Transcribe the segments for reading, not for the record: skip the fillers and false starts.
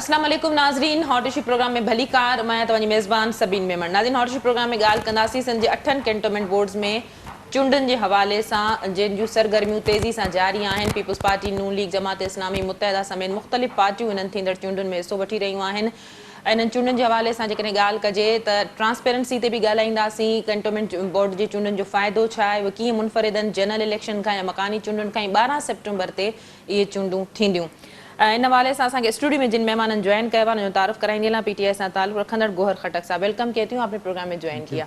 अस्सलाम वालेकुम नाज़रीन, हॉट इशू प्रोग्राम में भली कार मैं तव्हांजी मेज़बान सबीन मेमन। नाज़रीन, हॉट इशू प्रोग्राम में ॻाल्हि कंदासीं सिंध जे 8 कैंटोनमेंट बोर्ड्स में चूंडनि जे हवाले सां जिन जूं सरगर्मियूं तेज़ी सां जारी आहिनि। पीपल्स पार्टी, नून लीग, जमात इस्लामी, मुत्तहिदा समेत मुख़्तलिफ़ पार्टियूं इन्हनि थींदड़ चूंडुनि में हिसो वठी रहियूं आहिनि। इन्हनि चूंडनि जे हवाले सां जेकॾहिं ॻाल्हि कजे त ट्रांसपेरेंसी ते बि ॻाल्हाईंदासीं। कैंटोनमेंट बोर्ड जे चूंडनि जो फ़ाइदो छा आहे, उहे कीअं मुनफ़रिदनि जनरल इलेक्शन खां या मकानी चूंडुनि खां 12 सेप्टेम्बर ते इहे चूंडूं थींदियूं। इन हवाले सां असांखे स्टूडियो में जिन मेहमाननि ज्वाइन कयो आहे उनजो तारुफ़ कराईंदी हलां। पीटीआई सां ताल्लुक़ रखंदड़ गोहर खटक साहब, वेलकम कहती हूँ, आपने प्रोग्राम में ज्वाइन किया।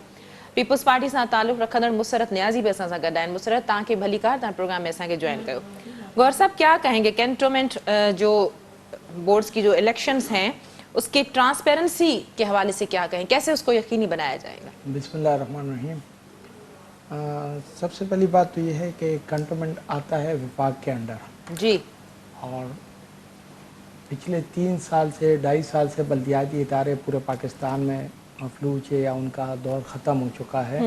पीपल्स पार्टी सां ताल्लुक़ रखंदड़ मुसरत न्याज़ी भी असां सां गॾु आहिनि। मुसरत, तव्हांखे भली कार, तव्हां प्रोग्राम में असांखे ज्वाइन कयो। गौहर साहब, क्या कहेंगे कैंटोनमेंट जो बोर्ड्स की जो इलेक्शंस हैं उसके ट्रांसपेरेंसी के हवाले से क्या कहें, कैसे उसको यकीनी बनाया जाएगा? बिस्मिल्लाहिर्रहमानिर्रहीम। सबसे पहली बात तो ये है कि कैंटोनमेंट आता है विफाक के अंडर जी, और पिछले 3 साल से 2.5 साल से बल्दियाती इदारे पूरे पाकिस्तान में मफलूज है या उनका दौर ख़त्म हो चुका है।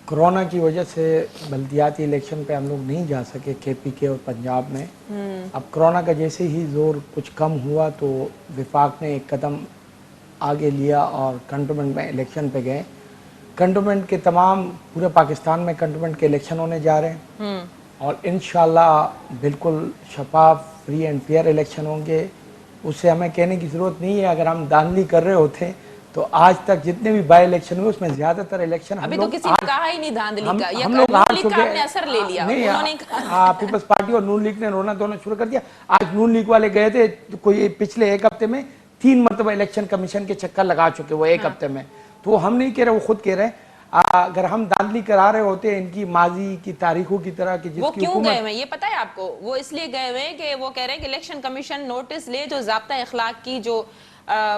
कोरोना की वजह से बल्दियाती इलेक्शन पे हम लोग नहीं जा सके KPK और पंजाब में। अब कोरोना का जैसे ही ज़ोर कुछ कम हुआ तो विफाक ने एक कदम आगे लिया और कैंटोनमेंट में इलेक्शन पे गए। कैंटोनमेंट के तमाम पूरे पाकिस्तान में कैंटोनमेंट के इलेक्शन होने जा रहे हैं और इंशाल्लाह बिल्कुल शफाफ, फ्री एंड फेयर इलेक्शन होंगे। उससे हमें कहने की ज़रूरत नहीं है। अगर हम धांधली कर रहे होते तो आज तक जितने भी बाई इलेक्शन हुए उसमें ज़्यादातर इलेक्शन अभी तो किसी ने कहा ही नहीं धांधली का, ये हम लोग हार चुके आपने असर ले लिया। उन्होंने पीपल्स पार्टी और नून लीग ने रोना धोना शुरू कर दिया। आज नून लीग वाले गए थे तो कोई पिछले 1 हफ्ते में 3 मरतबा इलेक्शन कमीशन के चक्कर लगा चुके वो 1 हफ्ते में। तो हम नहीं कह रहे, वो खुद कह रहे हैं। अगर हम धांधली करा रहे होते इनकी माजी की तारीखों की तरह की, वो क्यों गए हुए ये पता है आपको? वो इसलिए गए हुए कि वो कह रहे हैं कि इलेक्शन कमीशन नोटिस ले जो ज़ाब्ता इखलाक की जो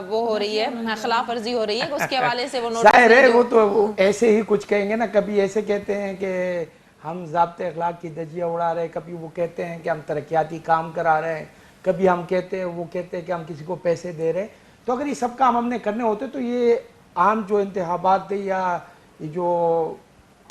वो हो रही है, खिलाफ वर्जी हो रही है, उसके हवाले से वो नोटिस ले। वो तो ऐसे ही कुछ कहेंगे ना, कभी ऐसे कहते हैं कि हम ज़ाब्ता इखलाक की धज्जियाँ उड़ा रहे हैं, कभी वो कहते हैं कि हम तरक्याती काम करा रहे हैं, कभी हम कहते हैं वो कहते हैं कि हम किसी को पैसे दे रहे हैं। तो अगर ये सब काम हमने करने होते तो ये आम जो इंतखाबात थे या जो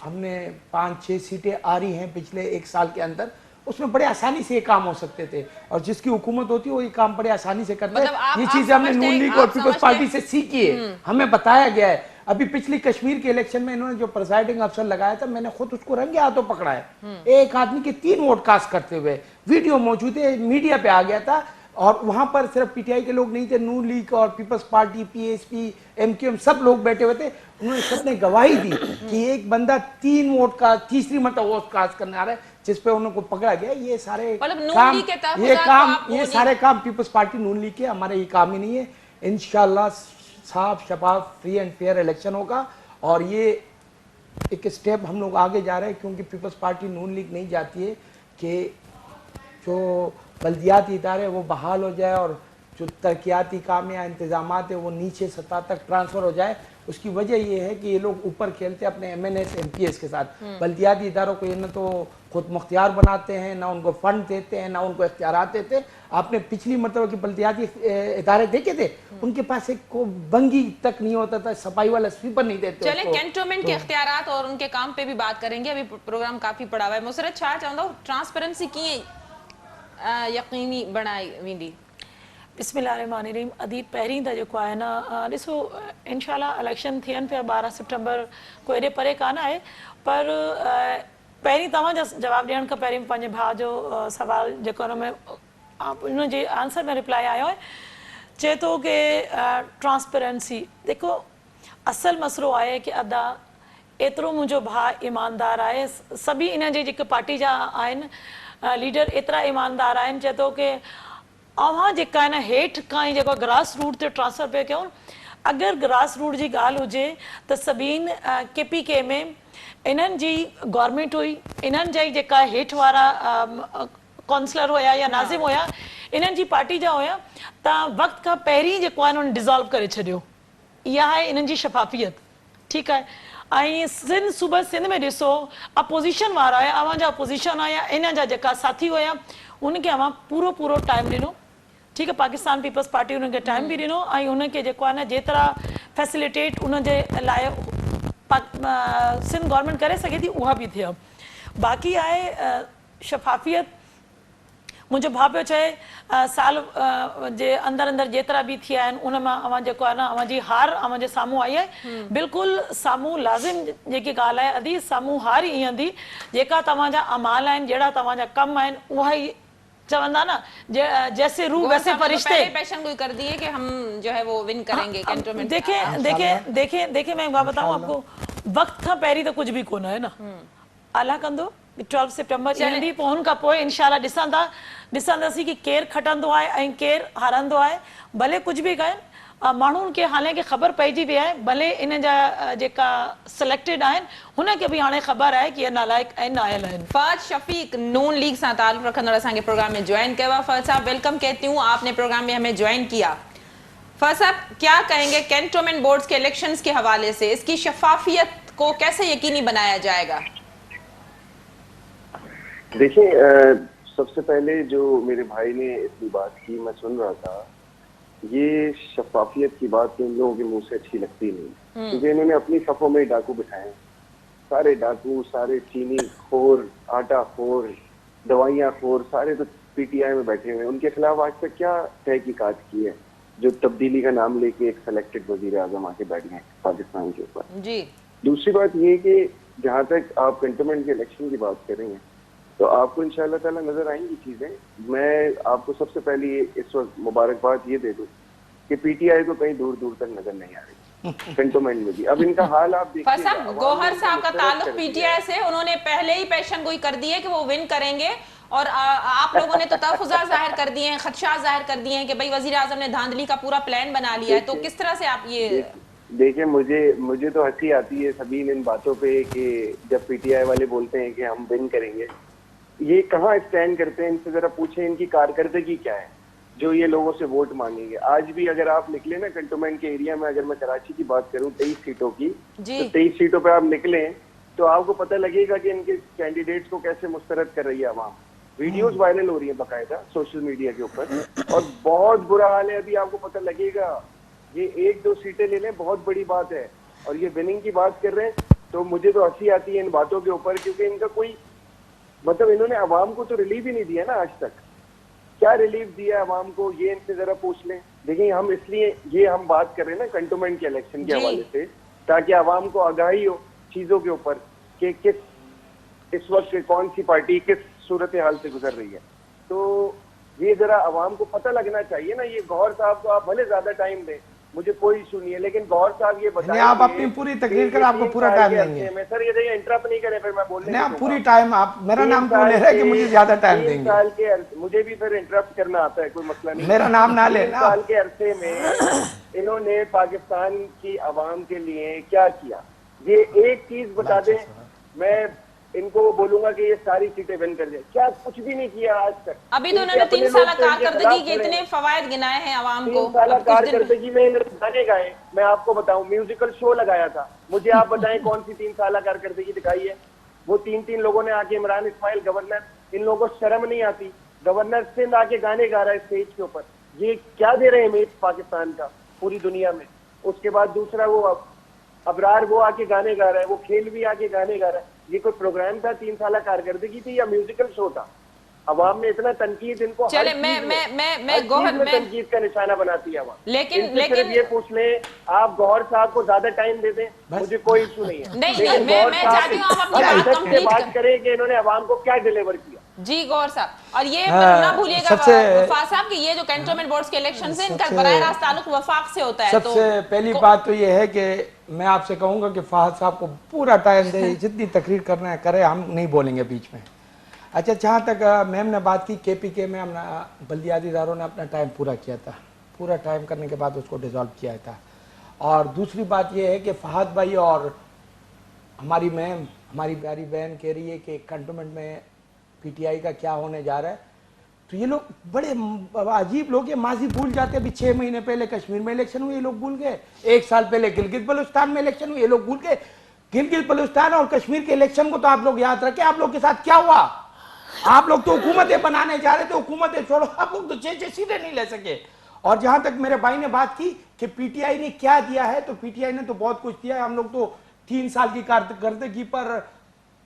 हमने 5-6 सीटें आ रही हैं पिछले 1 साल के अंदर, उसमें बड़े आसानी से ये काम हो सकते थे। और जिसकी हुकूमत होती है वो ये काम बड़े आसानी से करते हैं। ये चीज़ें हमने नून लीग और पीपल्स पार्टी से सीखी है, हमें बताया गया है। अभी पिछली कश्मीर के इलेक्शन में इन्होंने जो प्रिसाइडिंग अफसर लगाया था, मैंने खुद उसको रंगे हाथों पकड़ा है। एक आदमी के 3 वोट कास्ट करते हुए वीडियो मौजूद है, मीडिया पे आ गया था। और वहां पर सिर्फ पीटीआई के लोग नहीं थे, नून लीग और पीपल्स पार्टी, PSP, MQM सब लोग बैठे हुए थे। उन्होंने सबने गवाही दी कि एक बंदा 3 वोट का तीसरी मतलब वोट कास्ट करने आ रहा है, जिस पे उनको पकड़ा गया। ये सारे काम ये सारे काम पीपल्स पार्टी, नून लीग के, हमारे ये काम ही नहीं है। इंशाल्लाह साफ, शफाफ, फ्री एंड फेयर इलेक्शन होगा। और ये एक स्टेप हम लोग आगे जा रहे हैं, क्योंकि पीपल्स पार्टी, नून लीग नहीं चाहती है कि जो बल्दियाती इदारे वो बहाल हो जाए और जो तरक्याती काम या इंतजामात है वो नीचे सतह तक ट्रांसफ़र हो जाए। उसकी वजह ये है कि ये लोग ऊपर खेलते हैं अपने MNS MPS के साथ। बल्दियाती इदारों को ये न तो खुद मुख्तियार बनाते हैं, ना उनको फंड देते हैं, ना उनको इख्तियारात देते हैं। आपने पिछली मतलब कि बल्दियाती इदारे देखे थे, उनके पास एक को बंगी तक नहीं होता था, सफाई वाला स्वीपर नहीं देते। चले कैंटोनमेंट के इख्तियारात और उनके काम पे भी बात करेंगे। अभी प्रोग्राम काफ़ी पड़ा हुआ है। मुसरत, छा चवंदो ट्रांसपेरेंसी कीअं यकीनी बनाई वेंदी? बिस्मिल्लाहिर्रहमानिर्रहीम। अदीब, पहिरीं त जेको आहे न, ॾिसो, इंशाल्लाह इलेक्शन थियनि पिया 12 सितंबर, कोई एॾे परे कान आहे। पर पहिरीं तव्हांजा जवाबु ॾियण खां पहिरीं पंहिंजे भाउ जो सवाल जेको हुन में उनजे आंसर में रिप्लाई आयो आहे, चए थो कि ट्रांसपेरेंसी। देखो, असल मसलो आहे कि अदा एतिरो मुंहिंजो भाउ ईमानदार आहे, सभी इन जी जेके पार्टी जा आहिनि लीडर एतिरा ईमानदार आहिनि। चए थो कि अवां जेका आहे न हेठि खां ई जेको ग्रास रूट ते ट्रांसफर पिया कयूं। अगरि ग्रास रूट जी ॻाल्हि हुजे त सभीन KPK में इन्हनि जी गवर्नमेंट हुई, इन्हनि जा ई जेका हेठि वारा काउंसलर हुया या नाज़िम हुया, इन्हनि जी पार्टी जा हुया। त वक़्त खां पहिरीं जेको आहे उन्हनि डिज़ोल्व करे छॾियो। इहा आहे इन्हनि जी शफ़ाफ़ियत, ठीकु आहे। ऐं सूबे सिंध में ॾिसो, अपोज़िशन वारा हुया, अवां जा अपोज़िशन हुया, इन जा जेका साथी हुया, उनखे अवां पूरो टाइम ॾिनो। ठीकु आहे, पाकिस्तान पीपल्स पार्टी उनखे टाइम बि ॾिनो ऐं उनखे जेको आहे न जेतिरा फैसिलिटेट उनजे लाइ सिंध गवर्नमेंट करे सघे थी उहा बि थिया। बाक़ी आहे शफ़ाफ़ियत, मुंहिंजो भाउ पियो चए साल जे अंदरि अंदरि जेतिरा बि थिया आहिनि उन मां अवां जेको आहे न अवां जी हार अवां जे साम्हूं आई आहे। बिल्कुलु साम्हूं लाज़िम जेकी ॻाल्हि आहे अदी साम्हूं हार ई ईंदी। जेका तव्हांजा अमाल आहिनि जहिड़ा तव्हांजा कम आहिनि उहा ई चवंदा ना जैसे रूह वैसे फरिश्ते। पेशन गोई कर दिए कि हम जो है वो विन करेंगे कैंटोनमेंट। देखे मैं बताऊं आपको, वक्त खां पहिरीं त कुझु बि कोन आहे न, अल्लाह कंदो 12 सितंबर ईंदी पोइ हुन खां पोइ इंशाल्लाह ॾिसंदासीं कि केरु खटंदो आहे ऐं केरु हारंदो आहे। भले कुझु बि कनि माण्हुनि खे हालांकि ख़बर पइजी वई आहे, भले इन जा जेका सिलेक्टेड आहिनि हुनखे बि हाणे ख़बर आहे कि नालाइक ऐं नायल आहिनि। फहद शफीक नून लीग से ताल्लुक़ रखंदड़ असांखे प्रोग्राम में ज्वाइन किया। फहद साहब वेलकम कहती हूँ, आपने प्रोग्राम में हमें ज्वाइन किया। फहद साहब क्या कहेंगे कैंटोनमेंट बोर्ड्स के इलेक्शंस के हवाले से, इसकी शफाफियत को कैसे यकीनी बनाया जाएगा? देखिए, सबसे पहले जो मेरे भाई ने इतनी बात की मैं सुन रहा था, ये शफाफियत की बात इन लोगों के मुंह से अच्छी लगती नहीं, क्योंकि इन्होंने अपनी सफों में डाकू बिठाए, सारे डाकू, सारे चीनी खोर, आटा खोर, दवाइयाँ खोर, सारे तो पीटीआई में बैठे हुए हैं। उनके खिलाफ आज तक क्या तहकीकात की है जो तब्दीली का नाम लेके एक सिलेक्टेड वजीर आजम आके बैठ गए पाकिस्तान के ऊपर। जी दूसरी बात ये कि जहाँ तक आप कैंटोनमेंट के इलेक्शन की बात करेंगे तो आपको इंशाअल्लाह ताला नजर आएंगी चीजें। मैं आपको सबसे पहले इस वक्त मुबारकबाद ये दे दूं कि पीटीआई को कहीं दूर दूर तक नजर नहीं आ रही कैंटोनमेंट में भी। अब इनका हाल आप देखिए, गौहर साहब का ताल्लुक पीटीआई से, उन्होंने पहले ही पेशन गोई कर दी है कि वो विन करेंगे और आप लोगों ने तो तहफ़्फ़ुज़ात जाहिर कर दिए हैं, खदशात जाहिर कर दिए हैं कि भाई वजीर आजम ने धांधली का पूरा प्लान बना लिया है। तो किस तरह से आप ये देखिए, मुझे तो हंसी आती है सभी इन बातों पे कि जब पीटीआई वाले बोलते हैं कि हम विन करेंगे, ये कहाँ स्टैंड करते हैं? इनसे जरा पूछें इनकी कारकर्दगी क्या है जो ये लोगों से वोट मांगेंगे। आज भी अगर आप निकले ना कैंटोनमेंट के एरिया में, अगर मैं कराची की बात करूं 23 सीटों की, तो 23 सीटों पे आप निकले तो आपको पता लगेगा कि इनके कैंडिडेट्स को कैसे मुस्तरद कर रही है आवाम। वीडियोस वायरल हो रही है बाकायदा सोशल मीडिया के ऊपर, और बहुत बुरा हाल है। अभी आपको पता लगेगा, ये 1-2 सीटें ले लें बहुत बड़ी बात है, और ये विनिंग की बात कर रहे हैं तो मुझे तो हंसी आती है इन बातों के ऊपर, क्योंकि इनका कोई मतलब इन्होंने आवाम को तो रिलीफ ही नहीं दिया ना आज तक। क्या रिलीफ दिया आवाम को, ये इनसे जरा पूछ लें। देखिए, हम इसलिए ये हम बात कर रहे हैं ना कैंटोनमेंट के इलेक्शन के हवाले से, ताकि आवाम को आगाही हो चीजों के ऊपर कि किस इस वक्त कौन सी पार्टी किस सूरत हाल से गुजर रही है। तो ये जरा आवाम को पता लगना चाहिए ना। ये गौहर साहब को आप भले ज्यादा टाइम दें, मुझे कोई इशू नहीं है, लेकिन गौहर साहब ये बताएं, आप अपनी पूरी तकरीर कर, आपको पूरा टाइम देंगे। मैं सर ये देखिए इंटरप्ट नहीं करें, फिर मैं बोलने आप पूरी टाइम, आप मेरा नाम क्यों ले रहे हैं कि मुझे ज्यादा टाइम देंगे? 3 साल के मुझे भी फिर इंटरप्ट करना आता है, कोई मसला नहीं, मेरा नाम ना लेना। 3 साल के अरसे में इन्होंने पाकिस्तान की आवाम के लिए क्या किया, ये एक चीज बता दें। मैं इनको बोलूंगा कि ये सारी सीटें विन कर जाए, क्या कुछ भी नहीं किया आज तक। अभी तो उन्होंने 3 साल कारकर्दगी के इतने फवायद गिनाए हैं आवाम को। 3 साल कारकर्दगी में इन्होंने गाने गाए, मैं आपको बताऊं म्यूजिकल शो लगाया था, मुझे आप बताएं कौन सी 3 साल कारकर्दगी दिखाई है? वो 3 लोगों ने आके, इमरान इस्माइल गवर्नर, इन लोगों को शर्म नहीं आती, गवर्नर सिंध आके गाने गा रहा है स्टेज के ऊपर, ये क्या दे रहे हैं इमेज पाकिस्तान का पूरी दुनिया में। उसके बाद दूसरा वो अबरार, वो आके गाने गा रहा है, वो खेल भी आके गाने गा रहा है। ये कोई प्रोग्राम था 3 साल कारकर्दगी थी या म्यूजिकल शो था? अवाम में इतना तनकीद इनको चले मैं गौहर में तनकीद का निशाना बनाती है अवाम। लेकिन ये पूछ ले, आप गौहर साहब को ज्यादा टाइम दे दें, मुझे कोई इशू नहीं है। नहीं, मैं चाहती हूँ आप अपनी बात कंप्लीट बात करें कि इन्होंने अवाम को क्या डिलीवर किया। जी गौहर साहब, और ये ना भूलिएगा वफाक साहब कि ये जो कैंटोनमेंट बोर्ड्स के इलेक्शन से इनका बराह रास्त ताल्लुक वफाक से होता है। सबसे पहली बात तो ये है कि मैं आपसे कहूंगा कि फहद साहब को पूरा टाइम दे, जितनी तकरीर करना है करे, हम नहीं बोलेंगे बीच में। अच्छा, जहाँ तक मैम ने बात की केपीके में, हमने बल्दियाती इदारों ने अपना टाइम पूरा किया था, पूरा टाइम करने के बाद उसको डिसॉल्व किया था। और दूसरी बात यह है कि फहद भाई और हमारी मैम, हमारी प्यारी बहन कह रही है कि कैंटोनमेंट में पीटीआई का क्या होने जा रहा है, तो ये लोग बड़े अजीब लोग हैं, माजी भूल जाते हैं। अभी 6 महीने पहले कश्मीर में इलेक्शन हुए, ये लोग भूल गए। 1 साल पहले गिलगित बलूचिस्तान में इलेक्शन हुए, ये लोग भूल गए। गिलगित बलूचिस्तान और कश्मीर के इलेक्शन को तो आप लोग याद रखें, आप लोग के साथ क्या हुआ। आप लोग तो हुकूमतें बनाने जा रहे थे, हुकूमतें छोड़ो, आप लोग तो 6 सीटें नहीं ले सके। और जहां तक मेरे भाई ने बात की कि पीटीआई ने क्या दिया है, तो पीटीआई ने तो बहुत कुछ दिया है। हम लोग तो 3 साल की कारकर्दगी पर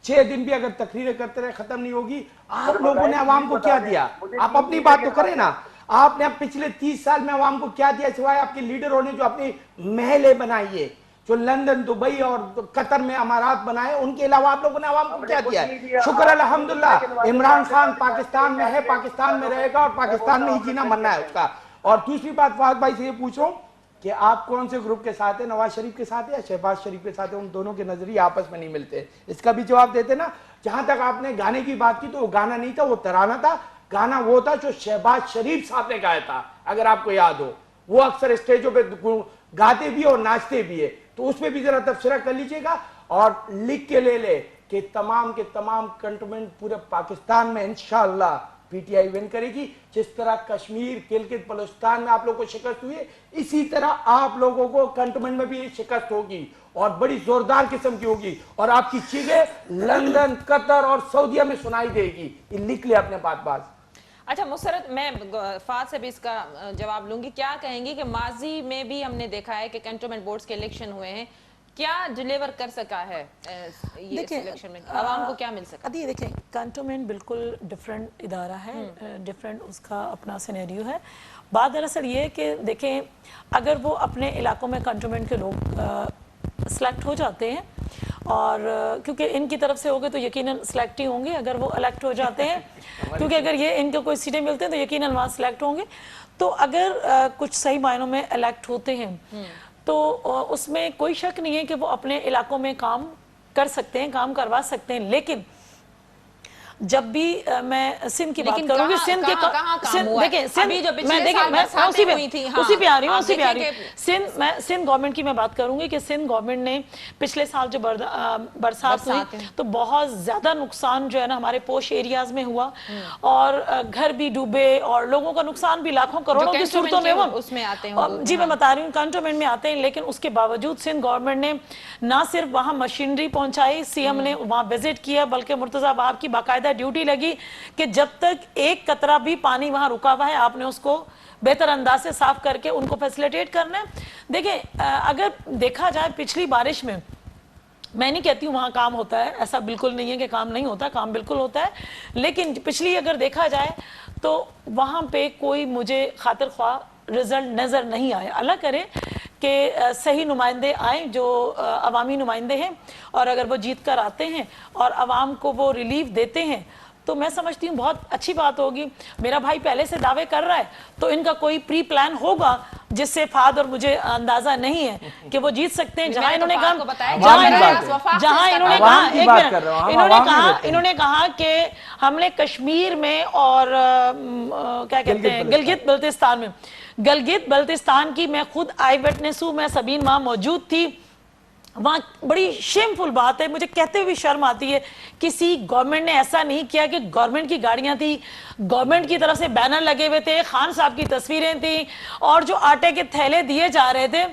6 दिन भी अगर तकरीरें करते रहे खत्म नहीं होगी। आप लोगों ने आवाम को क्या दिया? आप अपनी बात तो करें ना। आपने अब पिछले 30 साल में आवाम को क्या दिया सिवाय आपके लीडरों ने जो अपनी महलें बनाई है, जो लंदन, दुबई और कतर में अमारात बनाए, उनके अलावा आप लोगों ने आवाम को क्या दिया है? शुक्र अल्हम्दुलिल्लाह, इमरान खान पाकिस्तान में है, पाकिस्तान में रहेगा और पाकिस्तान में ही जीना मरना है उसका। और दूसरी बात फहद भाई से ये पूछ रहा हूँ कि आप कौन से ग्रुप के साथ हैं, नवाज शरीफ के साथ है या शहबाज शरीफ के साथ है? उन दोनों के नजरिए आपस में नहीं मिलते, इसका भी जवाब देते ना। जहां तक आपने गाने की बात की तो वो गाना नहीं था, वो तराना था। गाना वो था जो शहबाज शरीफ साहब ने गाया था, अगर आपको याद हो। वो अक्सर स्टेजों पे गाते भी और नाचते भी है, तो उसमें भी जरा तबसरा कर लीजिएगा और लिख के ले ले कि तमाम के तमाम कंटोनमेंट पूरे पाकिस्तान में इंशाअल्लाह पीटीआई विन करेगी। जिस तरह कश्मीर, गिलगित बलूचिस्तान में आप लोगों को शिकस्त हुई है, इसी तरह आप लोगों को कंटोनमेंट में भी शिकस्त होगी और बड़ी जोरदार किस्म की होगी और आपकी चीजें लंदन, कतर और सऊदीया में सुनाई देगी। ये लिख ले अपने बात। अच्छा मुसरत, मैं फात से भी इसका जवाब लूंगी। क्या कहेंगी कि माजी में भी हमने देखा है कि कैंटोनमेंट बोर्ड्स के इलेक्शन हुए हैं, क्या डिलीवर कर सका है ये इलेक्शन में? आवाम को क्या मिल सका? अभी देखें, कैंटोनमेंट बिल्कुल डिफरेंट इदारा है, डिफरेंट उसका अपना सिनेरियो है। बात दरअसल ये है कि देखें, अगर वो अपने इलाकों में कैंटोनमेंट के लोग सेलेक्ट हो जाते हैं, और क्योंकि इनकी तरफ से हो गए तो यकीनन सेलेक्ट ही होंगे अगर वो इलेक्ट हो जाते हैं, क्योंकि अगर ये इनको कोई सीटें मिलते हैं तो यकीनन वहाँ सेलेक्ट होंगे। तो अगर कुछ सही मायनों में इलेक्ट होते हैं तो उसमें कोई शक नहीं है कि वो अपने इलाकों में काम कर सकते हैं, काम करवा सकते हैं। लेकिन जब भी मैं सिंध की बात करूंगी, सिंध के देखिए सिंध, मैं देखिए मैं उसी पे आ रही हूँ सिंध गवर्नमेंट की मैं बात करूंगी कि सिंध गवर्नमेंट ने पिछले साल जो बरसात हुई तो बहुत ज्यादा नुकसान जो है ना हमारे पोश एरियाज में हुआ और घर भी डूबे और लोगों का नुकसान भी लाखों करोड़ों की सूरतों में हुआ। उसमें आते हैं जी, मैं बता रही हूँ कैंटोनमेंट में आते हैं, लेकिन उसके बावजूद सिंध गवर्नमेंट ने ना सिर्फ वहां मशीनरी पहुंचाई, सीएम ने वहां विजिट किया, बल्कि मुर्तजा बाब की बाकायदा ड्यूटी लगी कि जब तक एक कतरा भी पानी वहां रुका हुआ है आपने उसको बेहतर अंदाज से साफ करके उनको फैसिलिटेट करना है। देखिए, अगर देखा जाए पिछली बारिश में, मैं नहीं कहती हूँ वहाँ काम होता है, ऐसा बिल्कुल नहीं है कि काम नहीं होता, काम बिल्कुल होता है, लेकिन पिछली अगर देखा जाए तो वहाँ पे कोई मुझे खातिर ख्वाह रिजल्ट नज़र नहीं आया। अल्लाह करे कि सही नुमाइंदे आए जो अवामी नुमाइंदे हैं, और अगर वो जीत कर आते हैं और अवाम को वो रिलीफ देते हैं तो मैं समझती हूँ बहुत अच्छी बात होगी। मेरा भाई पहले से दावे कर रहा है तो इनका कोई प्री प्लान होगा जिससे फाद और मुझे अंदाजा नहीं है कि वो जीत सकते हैं। जहां इन्होंने कहा इन्होंने कहा कि हमने कश्मीर में और क्या कहते हैं गिलगित बल्तिस्तान की मैं खुद आई विटनेस हूँ, मैं सबीन वहां मौजूद थी। वहाँ बड़ी शेमफुल बात है, मुझे कहते हुए भी शर्म आती है, किसी गवर्नमेंट ने ऐसा नहीं किया कि गवर्नमेंट की गाड़ियां थी, गवर्नमेंट की तरफ से बैनर लगे हुए थे, खान साहब की तस्वीरें थी और जो आटे के थैले दिए जा रहे थे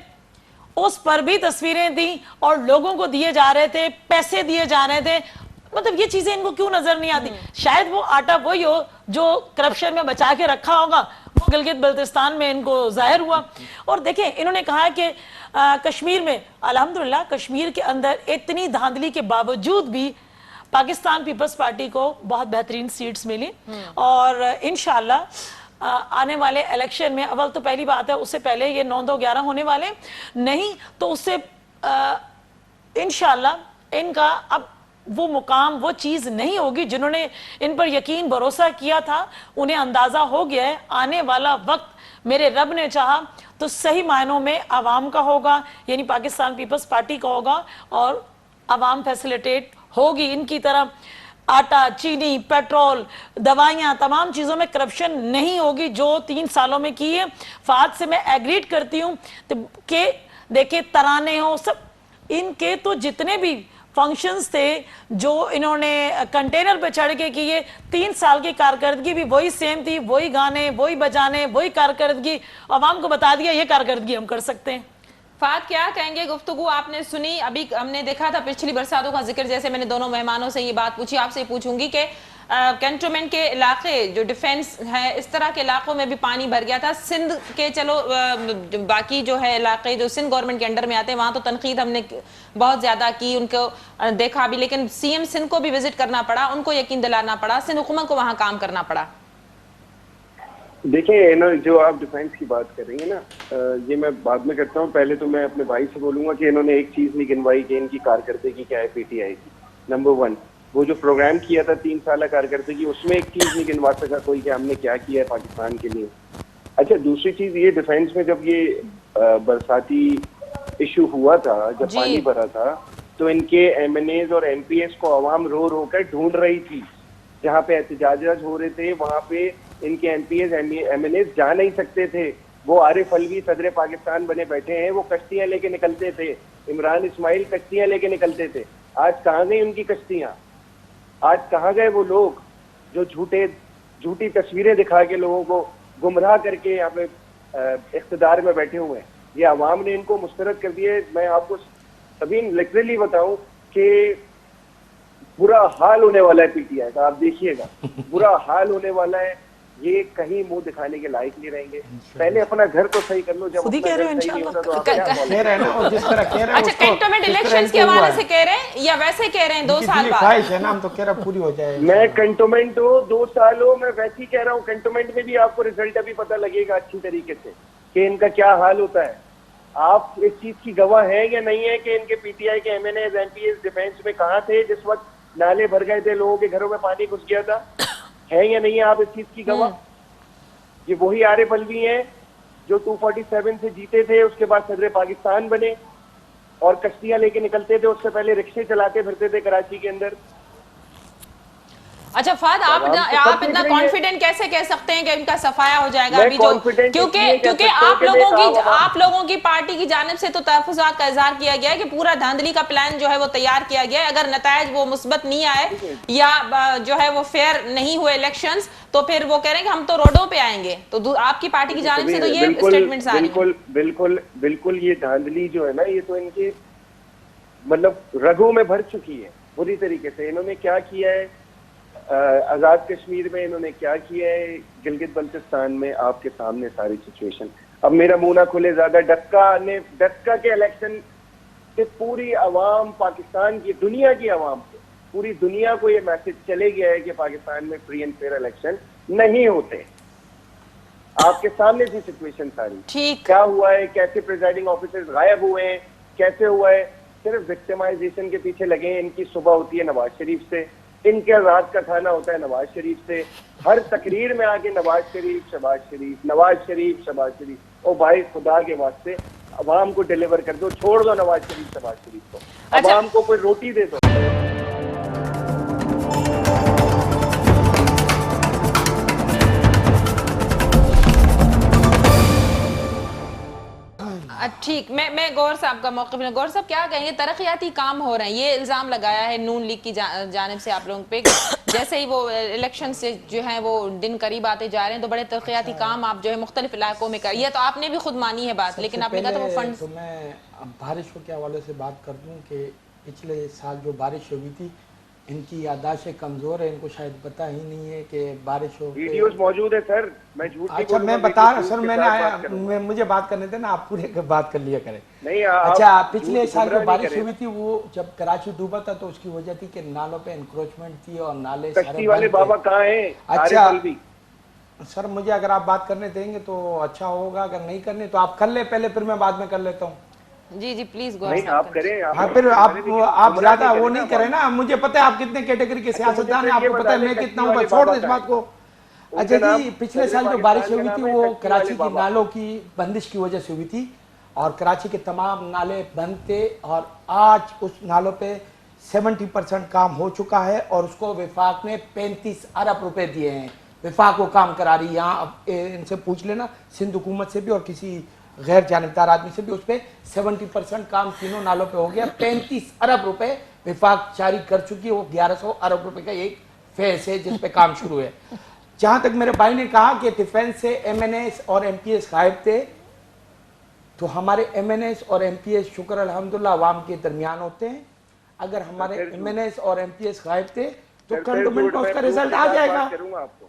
उस पर भी तस्वीरें थी और लोगों को दिए जा रहे थे, पैसे दिए जा रहे थे। मतलब ये चीजें इनको क्यों नजर नहीं आती? शायद वो आटा वही हो जो करप्शन में बचा के रखा होगा, वो गिलगित बल्तिस्तान में इनको जाहिर हुआ। और देखें, इन्होंने कहा कि कश्मीर में अल्हम्दुलिल्लाह कश्मीर के अंदर इतनी धांधली के बावजूद भी पाकिस्तान पीपल्स पार्टी को बहुत बेहतरीन सीट्स मिली और इंशाल्लाह आने वाले इलेक्शन में, अव्वल तो पहली बात है उससे पहले ये 9-2-11 होने वाले नहीं तो उससे इंशाल्लाह इनका अब वो मुकाम, वो चीज नहीं होगी जिन्होंने इन पर यकीन भरोसा किया था। उन्हें अंदाजा हो गया है आने वाला वक्त मेरे रब ने चाहा तो सही मायनों में आवाम का होगा, यानी पाकिस्तान पीपल्स पार्टी का होगा और आवाम फैसिलिटेट होगी। इनकी तरह आटा, चीनी, पेट्रोल, दवाइयां, तमाम चीजों में करप्शन नहीं होगी जो 3 सालों में की है। फाद से मैं एग्रीड करती हूँ कि देखिए तराने हो सब, इनके तो जितने भी फंक्शंस थे जो इन्होंने कंटेनर पे चढ़ के किए, 3 साल की कारकर्दगी भी वही सेम थी, वही गाने, वही बजाने, वही कारकर्दगी, आवाम को बता दिया ये कारकर्दगी हम कर सकते हैं। फात क्या कहेंगे? गुफ्तगू आपने सुनी, अभी हमने देखा था पिछली बरसातों का जिक्र, जैसे मैंने दोनों मेहमानों से ये बात पूछी, आपसे पूछूंगी कि کنٹونمنٹ کے علاقے جو ڈیفینس ہے اس طرح کے علاقوں میں بھی پانی بھر گیا تھا. سندھ کے چلو باقی جو ہے علاقے جو سندھ گورنمنٹ کے انڈر میں آتے ہیں وہاں تو تنقید ہم نے بہت زیادہ کی, ان کو دیکھا بھی, لیکن سی ایم سندھ کو بھی وزٹ کرنا پڑا, ان کو یقین دلانا پڑا, سندھ حکومت کو وہاں کام کرنا پڑا. دیکھیں جو آپ ڈیفینس کی بات کر رہی ہیں نا, یہ میں بعد میں کرتا ہوں. پہلے تو میں اپنے بھائی سے بولوں گا کہ انہوں نے ایک چیز نہیں گنوائی کہ ان کی کارکردگی کیا ہے پی ٹی آئی کی. نمبر 1, وہ جو پروگرام کیا تھا 3 سالہ کارکردگی, اس میں ایک چیز نہیں گنوا سکا کوئی کہ ہم نے کیا کیا ہے پاکستان کے لیے. اچھا, دوسری چیز یہ ڈیفینس میں جب یہ برساتی ایشو ہوا تھا, جب پانی بھرا تھا, تو ان کے ایم این ایز اور ایم پی ایس کو عوام رو رو کر ڈھونڈ رہی تھی. جہاں پہ احتجاجات ہو رہے تھے وہاں پہ ان کے MPAs MNAs جا نہیں سکتے تھے. وہ عارف الوی صدر پاکستان بنے بیٹھے ہیں, وہ کشتیاں لے کے نکلتے تھے. عمران اسماعیل کشتیاں لے کے نکلتے تھے. آج کہاں گئی ان کی کشتیاں؟ آج کہاں گئے وہ لوگ جو جھوٹی تصویریں دکھا کے لوگوں کو گمراہ کر کے یہاں پہ اقتدار میں بیٹھے ہوئے ہیں؟ یہ عوام نے ان کو مسترد کر دیا ہے. میں آپ کو سبھی لٹرلی بتاؤں کہ برا حال ہونے والا ہے پی ٹی آئی کا. آپ دیکھیے گا برا حال ہونے والا ہے. یہ کہیں منہ دکھانے کے لائق نہیں رہیں گے. پہلے اپنا گھر تو صحیح کر لو. جب خود ہی کہہ رہے ہو انشاءاللہ. کہہ رہے ہیں نا, اور جس طرح کہہ رہے ہیں اچھا, کنٹونمنٹ الیکشنز کے حوالے سے کہہ رہے ہیں یا ویسے کہہ رہے ہیں 2 سال بعد؟ خواہش ہے نا, ہم تو کہہ رہے ہیں پوری ہو جائے. میں کنٹونمنٹ ہو 2 سال ہو, میں ویسے ہی کہہ رہا ہوں. کنٹونمنٹ میں بھی آپ کو رزلٹ ابھی پتہ لگے گا اچھی طریقے سے کہ ان کا کیا حال ہوتا ہے. آپ اس چیز کی گواہ ہیں یا نہیں ہے کہ ان کے پی ٹی آئی کے MNAs MPAs defence میں کہاں تھے جس وقت نالے بھر گئے تھے, لوگوں کے گھروں میں پانی گھس گیا تھا؟ ہے یا نہیں ہے آپ اس چیز کی گواہ؟ یہ وہی عارف الوی ہیں جو 247 سے جیتے تھے, اس کے بعد صدر پاکستان بنے اور کشتیاں لے کے نکلتے تھے. اس سے پہلے رکشے چلاتے پھرتے تھے کراچی کے اندر. اچھا فہد, آپ اتنا کانفیڈنٹ کیسے کہہ سکتے ہیں کہ ان کا صفایا ہو جائے گا ابھی جو, کیونکہ آپ لوگوں کی پارٹی کی جانب سے تو تحفظات کا اظہار کیا گیا ہے کہ پورا دھاندلی کا پلان جو ہے وہ تیار کیا گیا ہے. اگر نتائج وہ مثبت نہیں آئے یا جو ہے وہ فیئر نہیں ہوئے الیکشنز, تو پھر وہ کہہ رہے ہیں کہ ہم تو روڈوں پہ آئیں گے. تو آپ کی پارٹی کی جانب سے تو یہ اسٹیٹمنٹس آ رہی ہیں. بالکل یہ دھاندلی جو ہے نا, یہ تو ان کے مطلب رگوں میں بھر چکی ہے بری طریقے سے. انہوں نے کیا کیا ہے آزاد کشمیر میں, انہوں نے کیا کیا ہے گلگت بلتستان میں, آپ کے سامنے ساری سچویشن. اب میرا منہ نہ کھلے زیادہ. ڈکا کے الیکشن سے پوری عوام پاکستان کی, دنیا کی عوام کو, پوری دنیا کو یہ میسج چلے گیا ہے کہ پاکستان میں فری اینڈ فیئر الیکشن نہیں ہوتے. آپ کے سامنے تھی سچویشن ساری. کیا ہوا ہے, کیسے پریزائڈنگ آفیسرز غائب ہوئے ہیں, کیسے ہوا ہے. صرف وکٹمائزیشن کے پیچھے لگے ہیں. ان کی صبح ہوتی ہے نواز شریف سے, ان کے رات کا کھانا ہوتا ہے نواز شریف سے. ہر تقریر میں آ کے نواز شریف شہباز شریف, نواز شریف شہباز شریف. او بھائی خدا کے واسطے عوام کو ڈیلیور کر دو, چھوڑ دو نواز شریف شہباز شریف کو, عوام کو کوئی روٹی دے دو. ٹھیک, میں گور صاحب کا موقف لوں. گور صاحب کیا کہیں گے, ترقیاتی کام ہو رہے ہیں, یہ الزام لگایا ہے نون لیگ کی جانب سے آپ لوگوں پہ, جیسے ہی وہ الیکشن سے جو ہیں وہ دن قریب آتے جا رہے ہیں تو بڑے ترقیاتی کام آپ جو ہے مختلف علاقوں میں کر, یہ تو آپ نے بھی خود مانی ہے بات, لیکن آپ نے کہا تھا وہ فنڈ. تو میں بارشوں کے حوالے سے بات کر دوں کہ پچھلے سال جو بارش ہوئی تھی, ان کی یاداشتیں کمزور ہے, ان کو شاید پتہ ہی نہیں ہے کہ بارش ہو. ویڈیوز موجود ہے سر, میں جھوٹ نہیں. اچھا میں بتا رہا ہوں سر, میں نے آیا مجھے بات کرنے تھے نا, آپ پورے بات کر لیا کریں. اچھا پچھلے سال جو بارش ہوئی تھی وہ جب کراچی ڈوبا تھا تو اس کی وجہ تھی کہ نالوں پہ انکروچمنٹ تھی اور نالے کشتی والے بابا کہاں ہیں. اچھا سر مجھے اگر آپ بات کرنے دیں گے تو اچھا ہوگا, اگر نہیں کرنے تو آپ کر لیں پہلے, پھر میں بعد میں کر لیتا ہوں. جی پلیز گو. نہیں آپ کریں. ہاں پھر آپ زیادہ وہ نہیں کریں نا, مجھے پتہ ہے آپ کتنے کیٹیگری کے سیاستدان ہیں, آپ کو پتہ ہے میں کتنا ہوں, چھوڑ دیں اس بات کو. اچھا جی پچھلے سال جو بارش ہوئی تھی وہ کراچی کی نالوں کی بندش کی وجہ سے ہوئی تھی, اور کراچی کے تمام نالے بند تھے, اور آج اس نالوں پہ 70% کام ہو چکا ہے, اور اس کو وفاق نے 35 ارب روپے دیے ہیں. وفاق کو کام کرا رہی ہے. یہاں ان سے پوچھ لینا, سندھ حکومت سے بھی اور کسی غیر جانبدار آدمی سے بھی, اس پہ 70% کام تینوں نالوں پہ ہو گیا. 35 ارب روپے وفاق جاری کر چکی ہے. وہ 1100 ارب روپے کا ایک فیس ہے جس پہ کام شروع ہے. جہاں تک میرے بھائی نے کہا کہ ڈیفینس سے ایم این ایس اور ایم پی ایس غائب تھے, تو ہمارے ایم این ایس اور ایم پی ایس شکر الحمدللہ عوام کے درمیان ہوتے ہیں. اگر ہمارے ایم این ایس اور ایم پی ایس غائب تھے तो कंटोनमेंट में उसका रिजल्ट आ जाएगा,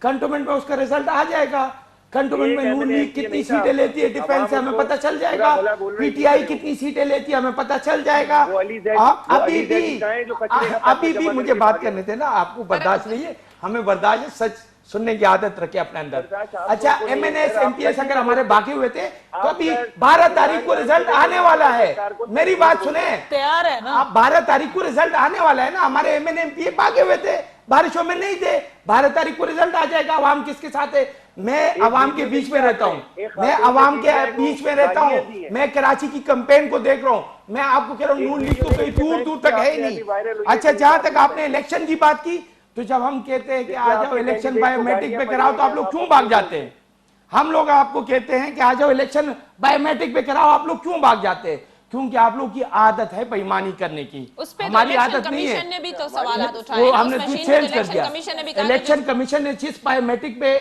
कंटोनमेंट में उसका रिजल्ट आ जाएगा। कंटोनमेंट में नून लीग कितनी सीटें लेती है डिफेंस से हमें पता चल जाएगा, पीटीआई कितनी सीटें लेती है हमें पता चल जाएगा। अभी भी मुझे बात करने थे ना, आपको बर्दाश्त नहीं है, हमें बर्दाश्त है, सच सुनने की आदत रखे अपने अंदर। अच्छा, एमएनएस एमपीएस अगर हमारे बाकी हुए थे तो अभी 12 तारीख को रिजल्ट आने वाला है, मेरी बात सुने, तैयार है ना, आप 12 तारीख को रिजल्ट आने वाला है ना। हमारे एमएनए एमपीए बाकी हुए थे, बारिशों में नहीं थे, 12 तारीख को रिजल्ट आ जाएगा। अवाम किसके साथ है? मैं अवाम के बीच में रहता हूँ, मैं अवाम के बीच में रहता हूँ, मैं कराची की कैंपेन को देख रहा हूँ, मैं आपको कह रहा हूँ नून लीग तो कहीं दूर दूर तक है ही नहीं। अच्छा, जहां तक आपने इलेक्शन की बात की, तो जब हम कहते हैं कि आ जाओ इलेक्शन बायोमेट्रिक पे कराओ तो आप लोग क्यों भाग जाते हैं? हम लोग आपको कहते हैं कि आ जाओ इलेक्शन बायोमेट्रिक पे कराओ, आप लोग क्यों भाग जाते हैं? क्योंकि आप लोग की आदत है बेईमानी करने की, हमारी आदत नहीं है। ने भी तो सवालात उठाए, वो हमने तो चेंज कर दिया, इलेक्शन कमीशन ने जिस बायोमेट्रिक पे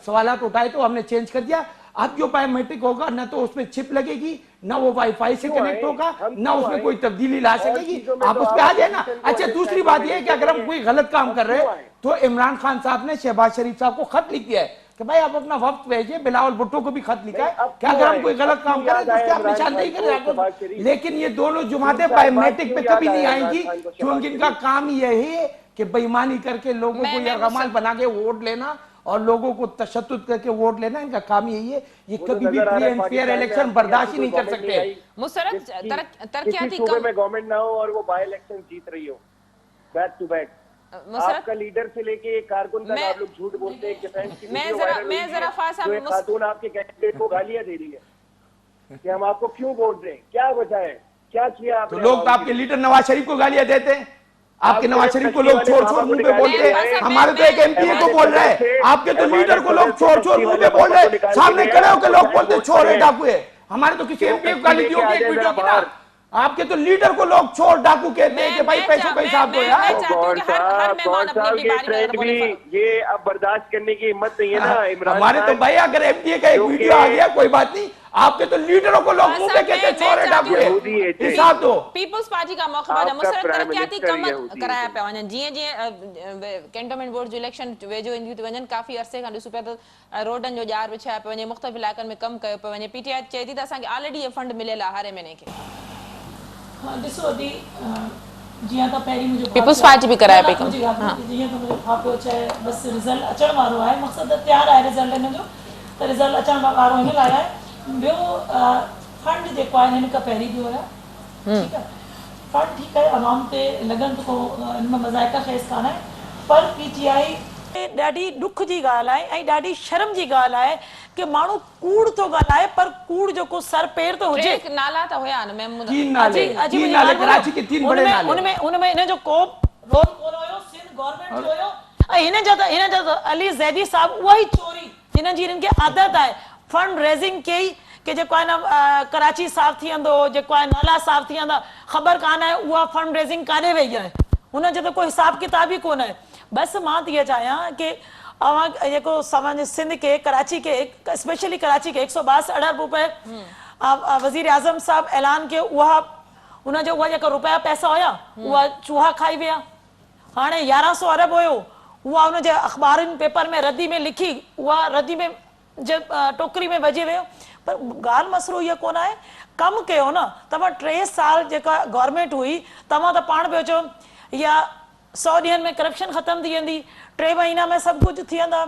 सवालात उठाए तो हमने चेंज कर दिया। अब जो बायोमेट्रिक होगा न तो उसमें चिप लगेगी, न वो वाईफाई से कनेक्ट होगा, न उसमें कोई तब्दीली ला सकेगी, आप उस पर आ जाए ना। अच्छा, दूसरी बात यह है कि अगर हम कोई गलत काम कर रहे हैं तो इमरान खान साहब ने शहबाज शरीफ साहब को खत लिख दिया है कि भाई आप अपना वक्त भेजिए, बिलावल भुट्टो को भी खत लिखा है कि अगर हम कोई गलत काम करें तो उसके आप निशानदेही करें। लेकिन ये दोनों जुमातें बायोमेट्रिक पे कभी नहीं आएंगी, क्योंकि इनका काम यही है कि बेईमानी करके लोगों को यरगमाल बना के वोट लेना और लोगों को तशद्दुद करके वोट लेना, इनका काम यही है। ये कभी भी फ्री एंड फेयर इलेक्शन बर्दाश्त ही नहीं कर सकते। मुसरत तरक्याती सूबे में गवर्नमेंट ना हो और वो बाय इलेक्शन जीत रही हो बैक टू बैक, आपका लीडर से लेके एक कारकुन तक आप लोग झूठ बोलते हैं। डिफेंस की मैं जरा खातून आपके कैंडिडेट को गालियां दे रही है कि हम आपको क्यों वोट दें, क्या वजह है, क्या किया आपने? तो लोग तो आपके लीडर नवाज शरीफ को गालियां देते हैं, आपके नवाज शरीफ को लोग छोड़ छोड़ मुंह पे बोलते हैं, हमारे तो एक एमपीए को बोल रहे हैं, आपके तो लीडर को लोग छोड़ छोड़ मुंह पे बोल रहे हैं, सामने खड़े होकर लोग बोलते छोड़ है डाकू है। हमारे तो किसी एमपीए को गाली दी होगी एक वीडियो की ना, आपके तो लीडर को लोग चोर डाकू कहते हैं कि भाई पैसों का हिसाब दो यार। ये अब बर्दाश्त करने की हिम्मत नहीं है ना इमरान। हमारे तो भाई अगर एमपीए का एक वीडियो आ गया कोई बात नहीं, आपके तो लीडरों को लोग मुंह पे कहते हैं चोर है डाकू है, हिसाब दो। पीपल्स पार्टी का मौक़िफ़ मुसरत तरक्याती कम कराया पिया वञनि, जीअं जीअं कैंटोनमेंट बोर्ड जो इलेक्शन वेझो ईंदियूं थी वञनि, काफ़ी अरसे खां ॾिसूं पिया त रोडनि जो ॼार विछाया पियो वञे, मुख़्तलिफ़ इलाइक़नि में कमु कयो पियो वञे। पीटीआई चए थी त असांखे ऑलरेडी ये फंड मिलियल आहे हर महीने खे। हाँ, ॾिसो अदी जीअं त पहिरीं मुंहिंजो पीपल्स पार्टी बि कराए पई कमु, जीअं त मुंहिंजो भाउ चए बसि रिज़ल्ट अचण वारो आहे, मक़सदु तयारु आहे रिज़ल्ट हिन जो, त रिज़ल्ट अचण वारो हिन लाइ आहे। ॿियो फंड जेको आहे हिन खां पहिरीं बि हुया, ठीकु आहे, फंड ठीकु आहे अवाम ते लॻनि त को हिन में मज़ाइका खेसि कान आहे, पर पीटीआई ॾाढी ॾुख जी ॻाल्हि आहे ऐं ॾाढी शर्म जी ॻाल्हि आहे कि माण्हू कूड़ थो ॻाल्हाए पर कूड़ जेको सर पेर तो हुजे। नाला त हुया न मैम, तीन नाले कराची के तीन बड़े नाले, उनमें इन जो को रोल कोन हुयो, सिंध गवर्नमेंट हुयो ऐं हिन जा त अली ज़ैदी साहब उहा ई चोरी जिन जी इन्हनि खे आदत आहे फंड रेज़िंग कई कि जेको आहे न कराची साफ़ थी वेंदो, जेको आहे नाला साफ़ थी वेंदा, ख़बर कान आहे उहा फंड रेज़िंग काॾे वई आहे, हुन जो त कोई हिसाब किताब ई कोन आहे। बसि मां त इहा चाहियां कि अवां जेको असांजे सिंध के कराची के स्पेशली कराची के 162 अरब रुपए वज़ीर आज़म साहब ऐलान कयो, उहा जेका रुपया पैसा हुया उहा चूहा खाई विया। हाणे 1100 अरब हुयो, उहा हुनजे अख़बारुनि पेपर में रदी में लिखी, उहा रदी में टोकरी में वॼी वियो। पर ॻाल्हि मसलो इहो कोन आहे, कमु कयो न तव्हां 3 साल जेका गवर्नमेंट हुई, तव्हां त पाण पियो चओ या 100 ॾींहंनि में करप्शन ख़तम थी वेंदी, 3 महीना में सभु कुझु थी वेंदा,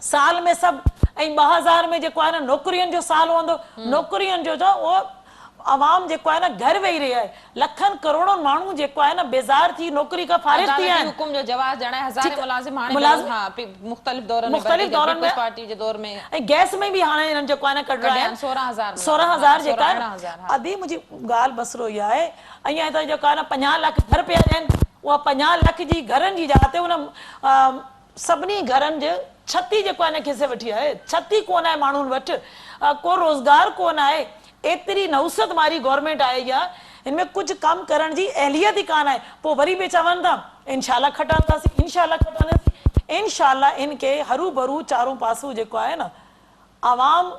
साल में सभु, ऐं 2000 में जेको आहे न नौकरियुनि जो साल हूंदो, नौकरियुनि जो उहो अवाम जेको आहे न घर वेही रही आहे, लखनि करोड़नि माण्हू जेको आहे न बेज़ार थी नौकरी का फारिग थी आहिनि। हुकुम जो जवाब ॼाणाए हज़ारे मुलाज़िम हाणे मुख़्तलिफ़ दौरनि में पार्टी जे दौर में ऐं गैस में बि हाणे इन्हनि जेको आहे न कढ रहिया आहिनि 16000 जेका अदी मुंहिंजी ॻाल्हि मसलो इहा आहे। ऐं त जेको आहे न 50 लाख घर पिया आहिनि, उहा 50 लाख जी घरनि जी जाइ ते उन सभिनी घरनि जे छती जेको आहे न खिसे वठी आहे, छती कोन आहे माण्हुनि वटि, को रोज़गार कोन आहे, एतिरी नौसत वारी गवर्नमेंट आहे इहा, हिन में कुझु कमु करण जी अहलियत ई कान आहे। पोइ वरी बि चवनि था इंशाल्लाह खटंदासीं, इंशाल्लाह इनखे हरू भरू चारों पासो जेको आहे न अवाम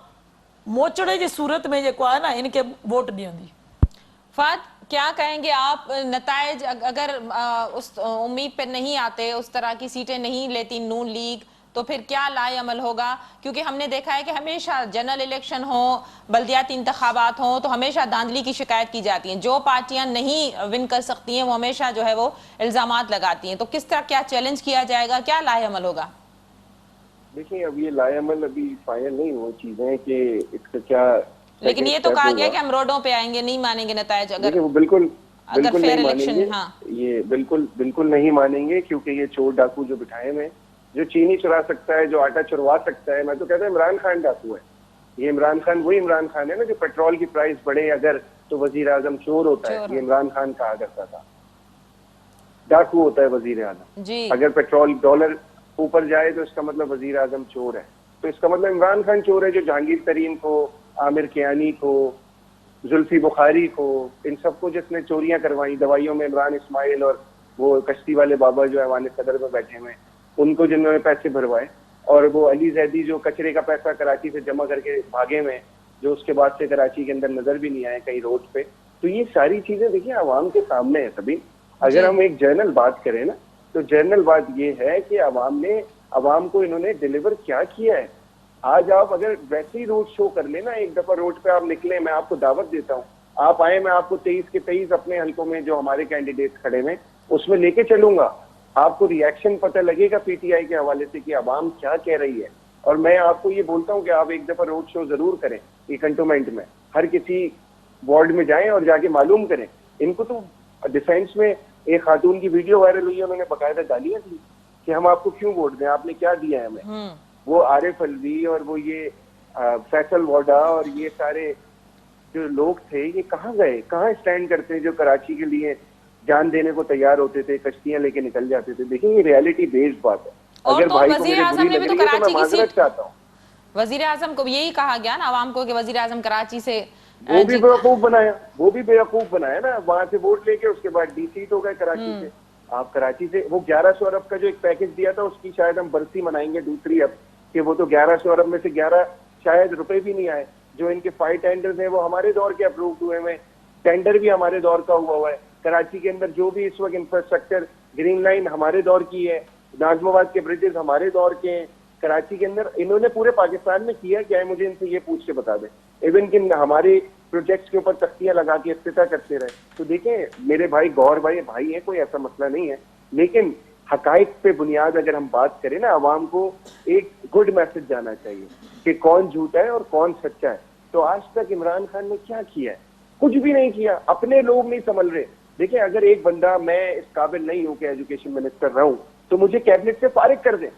मोचड़े जी सूरत में जेको आहे न इनखे वोट ॾींदी। फात کیا کہیں گے آپ نتائج اگر اس امید پہ نہیں آتے, اس طرح کی سیٹیں نہیں لیتی نون لیگ, تو پھر کیا لائے عمل ہوگا؟ کیونکہ ہم نے دیکھا ہے کہ ہمیشہ جنرل الیکشن ہو, بلدیاتی انتخابات ہوں, تو ہمیشہ دھاندلی کی شکایت کی جاتی ہیں. جو پارٹیاں نہیں ون کر سکتی ہیں وہ ہمیشہ جو ہے وہ الزامات لگاتی ہیں. تو کس طرح کیا چیلنج کیا جائے گا, کیا لائے عمل ہوگا؟ دیکھیں اب یہ لائے عمل ابھی فائنل نہیں وہ چیزیں کہ اس کا کیا, لیکن یہ تو کہا گیا کہ ہم روڈوں پہ آئیں گے, نہیں مانیں گے نتائج اگر وہ بالکل فیئر نہیں مانیں الیکشن. گے, ہاں یہ بالکل نہیں مانیں گے, کیونکہ یہ چور ڈاکو جو بٹھائے ہوئے, جو چینی چرا سکتا ہے, جو آٹا چروا سکتا ہے, میں تو کہتا ہوں عمران خان ڈاکو ہے. یہ عمران خان وہی عمران خان ہے نا جو پیٹرول کی پرائس بڑھے اگر تو وزیر اعظم چور ہوتا ہے. یہ عمران خان کہا کرتا تھا ڈاکو ہوتا ہے وزیر اعظم. جی اگر پیٹرول ڈالر اوپر جائے تو اس کا مطلب وزیر اعظم چور ہے. تو اس کا مطلب عمران خان چور ہے, جو جہانگیر ترین کو, عامر کیانی کو, زلفی بخاری کو, ان سب کو جس نے چوریاں کروائی دوائیوں میں, عمران اسماعیل اور وہ کشتی والے بابا جو ایوان صدر میں بیٹھے ہوئے, ان کو جنہوں نے پیسے بھروائے, اور وہ علی زیدی جو کچرے کا پیسہ کراچی سے جمع کر کے بھاگے ہوئے, جو اس کے بعد سے کراچی کے اندر نظر بھی نہیں آئے کہیں روڈ پہ. تو یہ ساری چیزیں دیکھیں عوام کے سامنے ہے سبھی. اگر ہم ایک جنرل بات کریں نا, تو جنرل بات یہ ہے کہ عوام کو انہوں نے ڈیلیور کیا ہے. آج آپ اگر ویسے ہی روڈ شو کر لیں نا, ایک دفعہ روڈ پہ آپ نکلیں, میں آپ کو دعوت دیتا ہوں, آپ آئیں, میں آپ کو 23 کے 23 اپنے حلقوں میں جو ہمارے کینڈیڈیٹ کھڑے ہیں اس میں لے کے چلوں گا. آپ کو ری ایکشن پتہ لگے گا پی ٹی آئی کے حوالے سے کہ عوام کیا کہہ رہی ہے. اور میں آپ کو یہ بولتا ہوں کہ آپ ایک دفعہ روڈ شو ضرور کریں, یہ کنٹونمنٹ میں ہر کسی وارڈ میں جائیں اور جا کے معلوم کریں. ان کو تو ڈیفینس میں ایک خاتون کی ویڈیو وائرل ہوئی ہے, انہوں نے باقاعدہ گالیاں دی کہ ہم آپ کو کیوں ووٹ دیں, آپ نے کیا دیا ہے ہمیں. وہ عارف الوی اور وہ یہ فیصل واڈا اور یہ سارے جو لوگ تھے, یہ کہاں گئے, کہاں اسٹینڈ کرتے ہیں, جو کراچی کے لیے جان دینے کو تیار ہوتے تھے, کشتیاں لے کے نکل جاتے تھے. دیکھیں یہ ریالٹی بیسڈ بات ہے. اگر بھائی کو میرے بری لگ رہی ہے تو میں معذرت چاہتا ہوں. وزیر اعظم کو یہی کہا گیا نا عوام کو کہ وزیر اعظم کراچی سے, وہ بھی بیوقوف بنایا نا, وہاں سے ووٹ لے کے اس کے بعد ڈی سیٹ ہو گئے کراچی سے. آپ کراچی سے وہ 1100 ارب کا جو ایک پیکج دیا تھا, اس کی شاید ہم برسی منائیں گے دوسری اب, کہ وہ تو 1100 ارب میں سے 11 شاید روپے بھی نہیں آئے. جو ان کے 5 ٹینڈرز ہیں وہ ہمارے دور کے اپرووڈ ہوئے ہیں, ٹینڈر بھی ہمارے دور کا ہوا ہے. کراچی کے اندر جو بھی اس وقت انفراسٹرکچر, گرین لائن ہمارے دور کی ہے, ناظم آباد کے بریجز ہمارے دور کے ہیں. کراچی کے اندر انہوں نے پورے پاکستان میں کیا کیا ہے, مجھے ان سے یہ پوچھ کے بتا دیں. ایون کہ ہمارے پروجیکٹس کے اوپر تختیاں لگا کے افتتاح کرتے رہے. تو دیکھیں میرے بھائی گور بھائی ہیں, کوئی ایسا مسئلہ نہیں ہے, لیکن حقائق پہ بنیاد اگر ہم بات کریں نا, عوام کو ایک گڈ میسج جانا چاہیے کہ کون جھوٹا ہے اور کون سچا ہے. تو آج تک عمران خان نے کیا کیا ہے؟ کچھ بھی نہیں کیا. اپنے لوگ نہیں سنبھل رہے. دیکھیں اگر ایک بندہ, میں اس قابل نہیں ہوں کہ ایجوکیشن منسٹر رہوں, تو مجھے کیبنٹ سے فارغ کر دیں.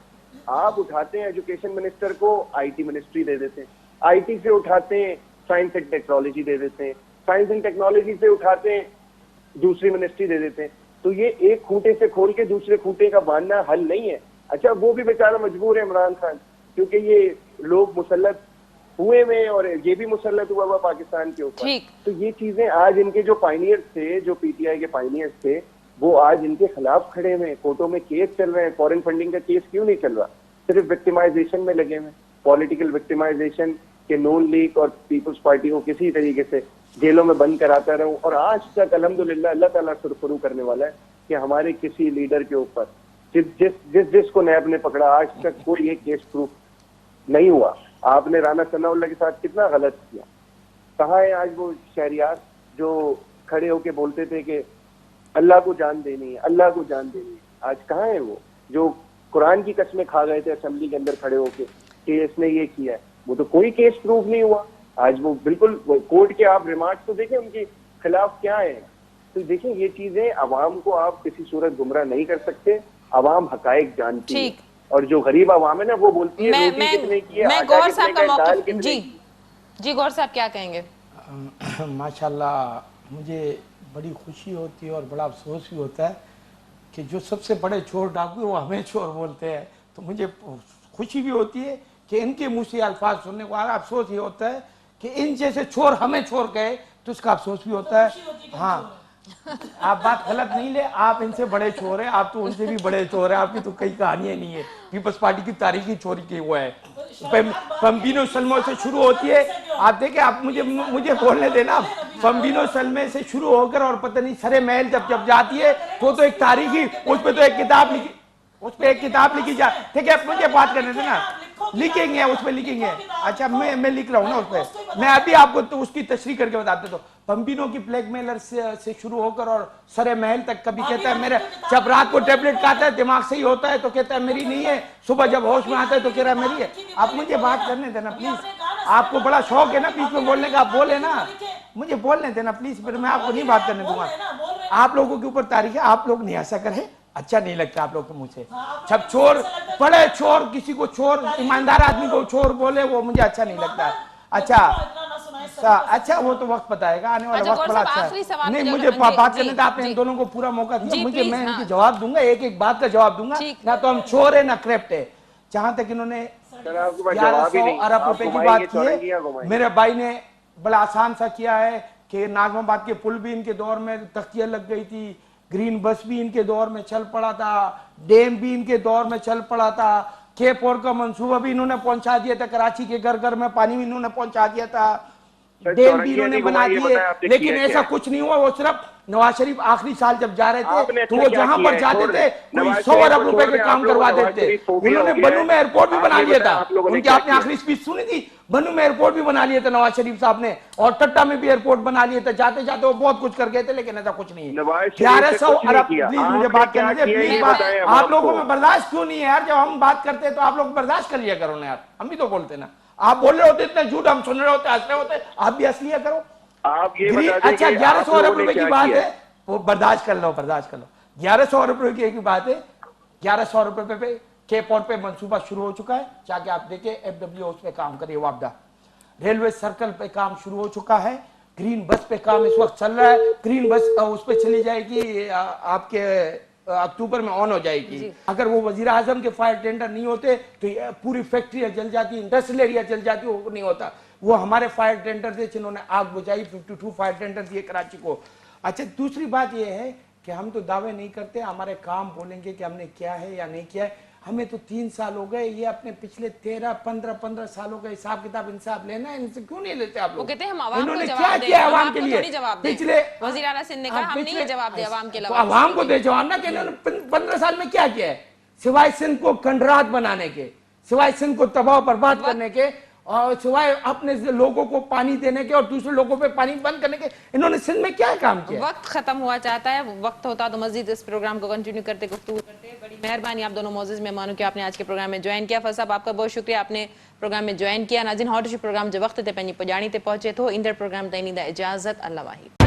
آپ اٹھاتے ہیں ایجوکیشن منسٹر کو, آئی ٹی منسٹری دے دیتے ہیں, آئی ٹی سے اٹھاتے ہیں سائنس اینڈ ٹیکنالوجی دے دیتے ہیں, سائنس اینڈ ٹیکنالوجی سے اٹھاتے ہیں دوسری منسٹری دے دیتے ہیں. تو یہ ایک کھوٹے سے کھول کے دوسرے کھوٹے کا باندھنا حل نہیں ہے. اچھا وہ بھی بیچارہ مجبور ہے عمران خان, کیونکہ یہ لوگ مسلط ہوئے میں اور یہ بھی مسلط ہوا ہوا پاکستان کے اوپر. تو یہ چیزیں آج ان کے جو پائنیئرز تھے, جو پی ٹی آئی کے پائنیئرز تھے, وہ آج ان کے خلاف کھڑے ہوئے ہیں, کورٹوں میں کیس چل رہے ہیں. فورن فنڈنگ کا کیس کیوں نہیں چل رہا؟ صرف وکٹمائزیشن میں لگے ہوئے, پولیٹیکل وکٹمائزیشن کہ نون لیگ اور پیپلز پارٹی کو کسی طریقے سے جیلوں میں بند کراتا رہوں. اور آج تک الحمدللہ اللہ تعالیٰ سرخرو کرنے والا ہے کہ ہمارے کسی لیڈر کے اوپر جس کو نیب نے پکڑا, آج تک کوئی ایک کیس پروف نہیں ہوا. آپ نے رانا ثناء اللہ کے ساتھ کتنا غلط کیا. کہاں ہے آج وہ شہریار جو کھڑے ہو کے بولتے تھے کہ اللہ کو جان دینی ہے, اللہ کو جان دینی ہے؟ آج کہاں ہے وہ جو قرآن کی قسمیں کھا گئے تھے اسمبلی کے اندر کھڑے ہو کے کہ اس نے یہ کیا ہے؟ وہ تو کوئی کیس پروف نہیں ہوا. آج وہ بالکل کورٹ کے آپ ریمارکس تو دیکھیں ان کے خلاف کیا ہے. تو دیکھیں یہ چیزیں عوام کو آپ کسی صورت گمراہ نہیں کر سکتے. عوام حقائق جانتی ہے, اور جو غریب عوام ہے نا وہ بولتی ہے روٹی کتنے کی ہے, گور صاحب کا موقف. جی گور صاحب کیا کہیں گے؟ ماشاءاللہ مجھے بڑی خوشی ہوتی ہے اور بڑا افسوس بھی ہوتا ہے کہ جو سب سے بڑے چور ڈاکو ہیں وہ ہمیں چور بولتے ہیں. تو مجھے خوشی بھی ہوتی ہے کہ ان کے منہ سے الفاظ سننے کو, اور افسوس یہ ہوتا ہے کہ ان جیسے چور ہمیں چور کہے تو اس کا افسوس بھی ہوتا ہے. ہاں आप बात गलत नहीं ले, आप इनसे बड़े चोर हैं, आप तो उनसे भी बड़े चोर हैं, आपकी तो कई कहानियां नहीं है। पीपल्स पार्टी की तारीखी चोरी की हुआ है, पंबिनो सलमे से शुरू होती है। आप देखें, आप मुझे बोलने देना। पंबिनो सलमे से शुरू होकर और पता नहीं सरे महल जब जाती है तो एक तारीखी, उस पर तो एक किताब लिखी, उस पर एक किताब लिखी जा। ठीक है, मुझे बात करने देना, लिखेंगे उस पर लिखेंगे। अच्छा, मैं लिख रहा हूँ ना उस पर, मैं अभी आपको तो उसकी तशरीह करके बताते। तो पंबिनो की ब्लैकमेलर से शुरू होकर और सरे महल तक, कभी कहता है मेरे, जब रात को टेबलेट खाता है दिमाग सही होता है तो कहता है मेरी नहीं है, सुबह जब होश में आता है तो कह रहा है मेरी है। आप मुझे बात करने देना प्लीज, आपको बड़ा शौक है ना बीच में बोलने का, आप बोले ना, मुझे बोलने देना प्लीज, फिर मैं आपको नहीं बात करने दूंगा। आप लोगों के ऊपर तारीख है, आप लोग नहीं ऐसा करें, अच्छा नहीं लगता आप लोग के मुंह से। जब चोर, बड़े चोर, किसी को चोर, ईमानदार आदमी को चोर बोले, वो मुझे अच्छा नहीं लगता। अच्छा वो तो वक्त बताएगा, आने वाला वक्त बड़ा अच्छा है। नहीं, मुझे बात करने था, आपने इन दोनों को पूरा मौका दिया मुझे, मैं इनकी जवाब दूंगा, एक एक बात का जवाब दूंगा। ना तो हम चोर है ना क्रेप्ट है। जहां तक इन्होंने 1100 अरब रुपए की बात की है, मेरे भाई ने बड़ा आसान सा किया है कि नाजमाबाद के पुल भी इनके दौर में तख्तियां लग गई थी, ग्रीन बस भी इनके दौर में चल पड़ा था, डैम भी इनके दौर में चल पड़ा था, K4 का मंसूबा भी इन्होंने पहुंचा दिया था, कराची के घर घर में पानी भी इन्होंने पहुंचा दिया था, डैम भी इन्होंने बना दिए। लेकिन ऐसा कुछ नहीं हुआ। वो सिर्फ नवाज शरीफ आखिरी साल जब जा रहे थे तो वो जहां पर जाते थे कोई 100 अरब रुपए के काम करवा देते। उन्होंने बनू में एयरपोर्ट भी बना लिया था, उनकी आपने आखिरी स्पीच सुनी थी, बनू में एयरपोर्ट भी बना लिया था नवाज शरीफ साहब ने, और टट्टा में भी एयरपोर्ट बना लिया था। जाते जाते वो बहुत कुछ कर गए थे, लेकिन ऐसा कुछ नहीं है। 1100 अरब, प्लीज मुझे बात करने दे, प्लीज। आप लोगों में बर्दाश्त क्यों नहीं है यार? जब हम बात करते हैं तो आप लोग बर्दाश्त कर लिया करो ना यार, हम भी तो बोलते ना। आप बोल रहे होते इतना झूठ, हम सुन रहे होते, हंस रहे होते, आप भी हंस लिया करो। आप ये बता दें, अच्छा 1100 अरब रुपए की बात है, वो बर्दाश्त कर लो, बर्दाश्त कर लो। 1100 अरब रुपए की बात है, 1100 रुपए पे K4 पे मंसूबा शुरू हो चुका है, जाके आप देखिए FW उस पे काम करिए, वापडा रेलवे सर्कल पे काम शुरू हो चुका है, ग्रीन बस पे काम इस वक्त चल रहा है, ग्रीन बस उस पे चली जाएगी आपके अक्टूबर में ऑन हो जाएगी। अगर वो वजीर आजम के फायर टेंडर नहीं होते तो पूरी फैक्ट्रियां जल जाती, इंडस्ट्रियल एरिया जल जाती, वो नहीं होता। वो हमारे फायर टेंडर थे जिन्होंने आग बुझाई, 52 फायर टेंडर दिए कराची को। अच्छा, दूसरी बात ये है कि हम तो दावे नहीं करते, हमारे काम बोलेंगे कि हमने किया है या नहीं किया है। हमें तो 3 साल हो गए, ये अपने पिछले 13-15 सालों का हिसाब किताब इंसाफ लेना है, इनसे क्यों नहीं लेते आप लोग? वो कहते हैं हम आवाम को इन्होंने जवाब क्या दें, किया हम आवाम आपको के लिए? थोड़ी जवाब दें। पिछले वजीर आला सिंध ने कहा हम नहीं ये जवाब दे आवाम के तो आवाम को दे जवाब ना कि इन्होंने 15 साल में क्या किया है, सिवाय सिंध को कंडरात बनाने के, सिवाय सिंध को तबाह बर्बाद करने के, और सिवाय अपने लोगों को पानी देने के और दूसरे लोगों पे पानी बंद करने के, इन्होंने सिंध में क्या काम किया? वक्त खत्म हुआ चाहता है, वक्त होता तो मजीद इस प्रोग्राम को कंटिन्यू करते, गुफ्तगू करते। बड़ी मेहरबानी आप दोनों मोअज़्ज़िज़ मेहमानों की, आपने आज के प्रोग्राम में ज्वाइन किया। फसाब आपका बहुत शुक्रिया, आपने प्रोग्राम में ज्वाइन किया। नाज़रीन, हॉट इशू प्रोग्राम जो वक्त ते पंहिंजी पुॼाणी ते पहुचे थो, ईंदड़ प्रोग्राम ताईं ॾींदा इजाज़त, अल्लाह वाहिद।